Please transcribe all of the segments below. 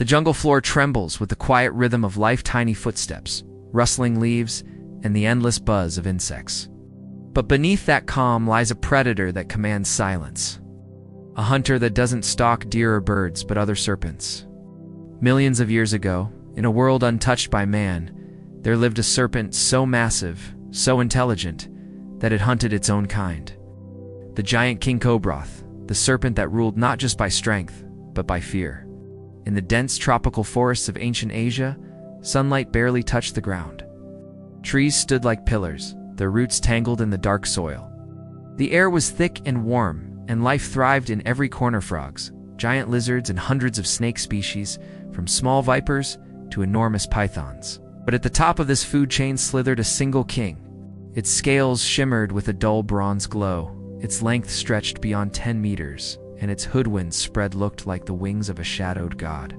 The jungle floor trembles with the quiet rhythm of life-tiny footsteps, rustling leaves, and the endless buzz of insects. But beneath that calm lies a predator that commands silence. A hunter that doesn't stalk deer or birds, but other serpents. Millions of years ago, in a world untouched by man, there lived a serpent so massive, so intelligent, that it hunted its own kind. The giant King Cobra, the serpent that ruled not just by strength, but by fear. In the dense tropical forests of ancient Asia, sunlight barely touched the ground. Trees stood like pillars, their roots tangled in the dark soil. The air was thick and warm, and life thrived in every corner. Frogs, giant lizards, and hundreds of snake species, from small vipers to enormous pythons. But at the top of this food chain slithered a single king. Its scales shimmered with a dull bronze glow, its length stretched beyond 10 meters, and its hoodwinds spread looked like the wings of a shadowed god.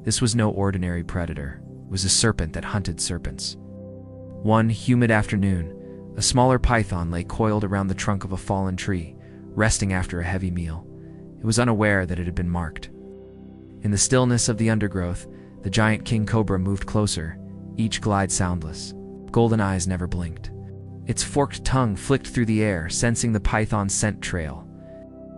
This was no ordinary predator. It was a serpent that hunted serpents. One humid afternoon, a smaller python lay coiled around the trunk of a fallen tree, resting after a heavy meal. It was unaware that it had been marked. In the stillness of the undergrowth, the giant King Cobra moved closer, each glide soundless. Golden eyes never blinked. Its forked tongue flicked through the air, sensing the python's scent trail.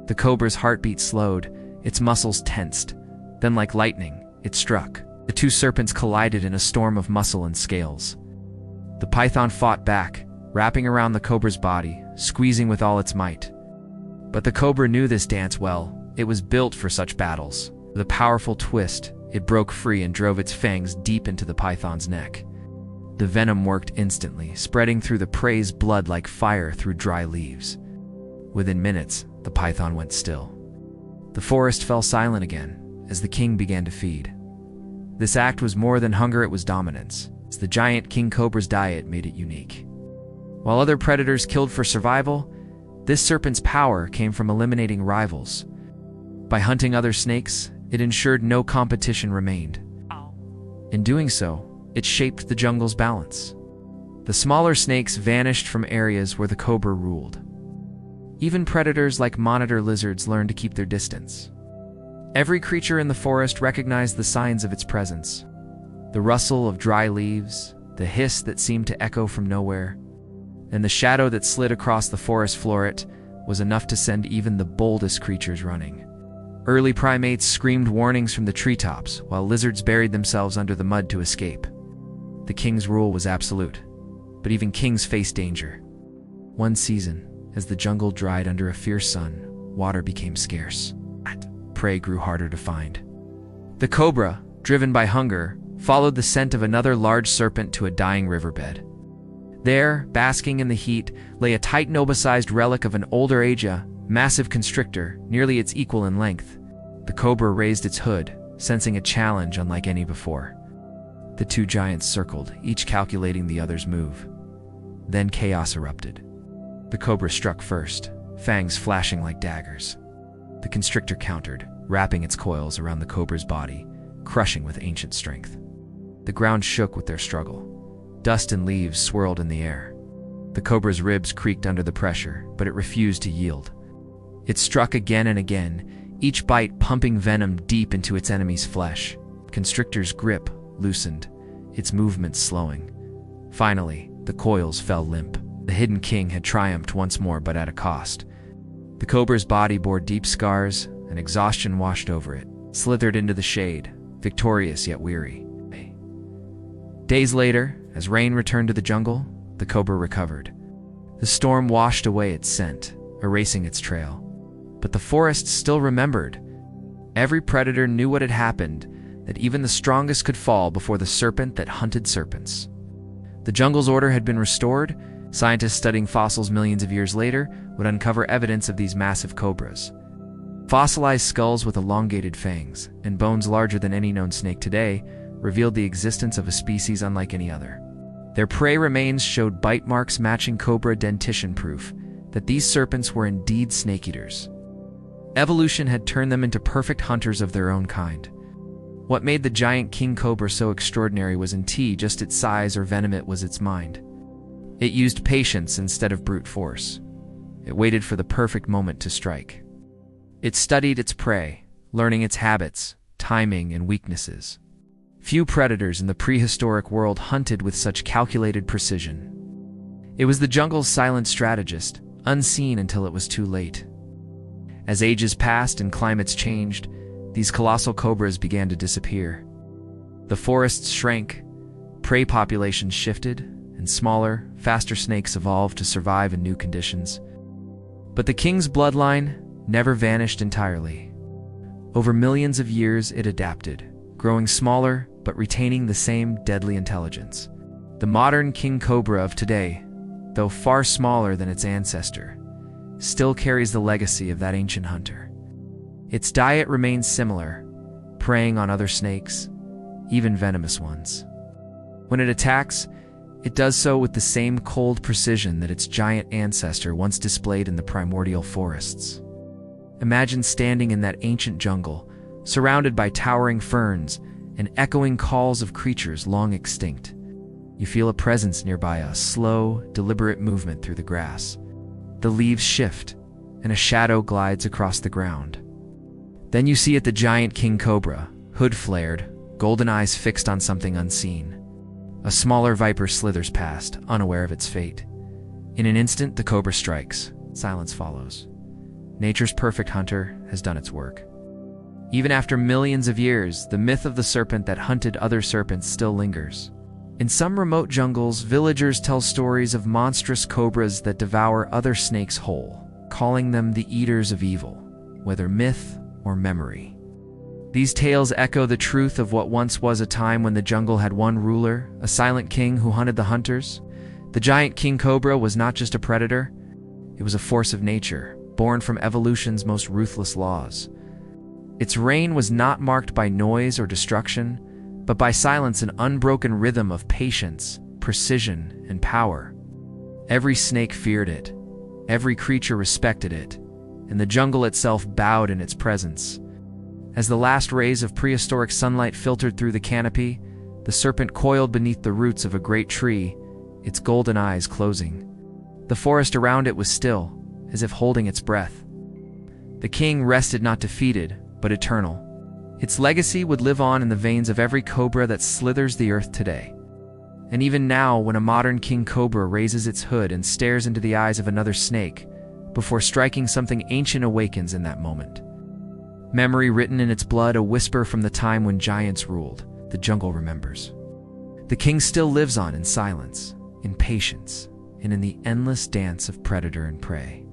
The cobra's heartbeat slowed, its muscles tensed. Then, like lightning, it struck. The two serpents collided in a storm of muscle and scales. The python fought back, wrapping around the cobra's body, squeezing with all its might. But the cobra knew this dance well. It was built for such battles. With a powerful twist, it broke free and drove its fangs deep into the python's neck. The venom worked instantly, spreading through the prey's blood like fire through dry leaves. Within minutes, the python went still. The forest fell silent again as the king began to feed. This act was more than hunger, it was dominance. As the giant King Cobra's diet made it unique. While other predators killed for survival, this serpent's power came from eliminating rivals. By hunting other snakes, it ensured no competition remained. In doing so, it shaped the jungle's balance. The smaller snakes vanished from areas where the cobra ruled. Even predators like monitor lizards learned to keep their distance. Every creature in the forest recognized the signs of its presence. The rustle of dry leaves, the hiss that seemed to echo from nowhere, and the shadow that slid across the forest floor. It was enough to send even the boldest creatures running. Early primates screamed warnings from the treetops, while lizards buried themselves under the mud to escape. The king's rule was absolute, but even kings faced danger. One season, as the jungle dried under a fierce sun, water became scarce. Prey grew harder to find. The cobra, driven by hunger, followed the scent of another large serpent to a dying riverbed. There, basking in the heat, lay a Titanoba-sized relic of an older Asia, massive constrictor, nearly its equal in length. The cobra raised its hood, sensing a challenge unlike any before. The two giants circled, each calculating the other's move. Then chaos erupted. The cobra struck first, fangs flashing like daggers. The constrictor countered, wrapping its coils around the cobra's body, crushing with ancient strength. The ground shook with their struggle. Dust and leaves swirled in the air. The cobra's ribs creaked under the pressure, but it refused to yield. It struck again and again, each bite pumping venom deep into its enemy's flesh. Constrictor's grip loosened, its movements slowing. Finally, the coils fell limp. The hidden king had triumphed once more, but at a cost. The cobra's body bore deep scars, and exhaustion washed over it, slithered into the shade, victorious yet weary. Days later, as rain returned to the jungle, the cobra recovered. The storm washed away its scent, erasing its trail. But the forest still remembered. Every predator knew what had happened, that even the strongest could fall before the serpent that hunted serpents. The jungle's order had been restored. Scientists studying fossils millions of years later would uncover evidence of these massive cobras. Fossilized skulls with elongated fangs and bones larger than any known snake today revealed the existence of a species unlike any other. Their prey remains showed bite marks matching cobra dentition, proof that these serpents were indeed snake-eaters. Evolution had turned them into perfect hunters of their own kind. What made the giant king cobra so extraordinary wasn't just its size or venom, it was its mind. It used patience instead of brute force. It waited for the perfect moment to strike. It studied its prey, learning its habits, timing, and weaknesses. Few predators in the prehistoric world hunted with such calculated precision. It was the jungle's silent strategist, unseen until it was too late. As ages passed and climates changed, these colossal cobras began to disappear. The forests shrank, prey populations shifted, and smaller, faster snakes evolved to survive in new conditions. But the king's bloodline never vanished entirely. Over millions of years, it adapted, growing smaller but retaining the same deadly intelligence. The modern king cobra of today, though far smaller than its ancestor, still carries the legacy of that ancient hunter. Its diet remains similar, preying on other snakes, even venomous ones. When it attacks, it does so with the same cold precision that its giant ancestor once displayed in the primordial forests. Imagine standing in that ancient jungle, surrounded by towering ferns and echoing calls of creatures long extinct. You feel a presence nearby, a slow, deliberate movement through the grass. The leaves shift, and a shadow glides across the ground. Then you see it, the giant king cobra, hood flared, golden eyes fixed on something unseen. A smaller viper slithers past, unaware of its fate. In an instant, the cobra strikes. Silence follows. Nature's perfect hunter has done its work. Even after millions of years, the myth of the serpent that hunted other serpents still lingers. In some remote jungles, villagers tell stories of monstrous cobras that devour other snakes whole, calling them the eaters of evil, whether myth or memory. These tales echo the truth of what once was a time when the jungle had one ruler, a silent king who hunted the hunters. The giant king cobra was not just a predator, it was a force of nature, born from evolution's most ruthless laws. Its reign was not marked by noise or destruction, but by silence and unbroken rhythm of patience, precision, and power. Every snake feared it, every creature respected it, and the jungle itself bowed in its presence. As the last rays of prehistoric sunlight filtered through the canopy, the serpent coiled beneath the roots of a great tree, its golden eyes closing. The forest around it was still, as if holding its breath. The king rested not defeated, but eternal. Its legacy would live on in the veins of every cobra that slithers the earth today. And even now, when a modern king cobra raises its hood and stares into the eyes of another snake, before striking, something ancient awakens in that moment. Memory written in its blood, a whisper from the time when giants ruled, the jungle remembers. The king still lives on in silence, in patience, and in the endless dance of predator and prey.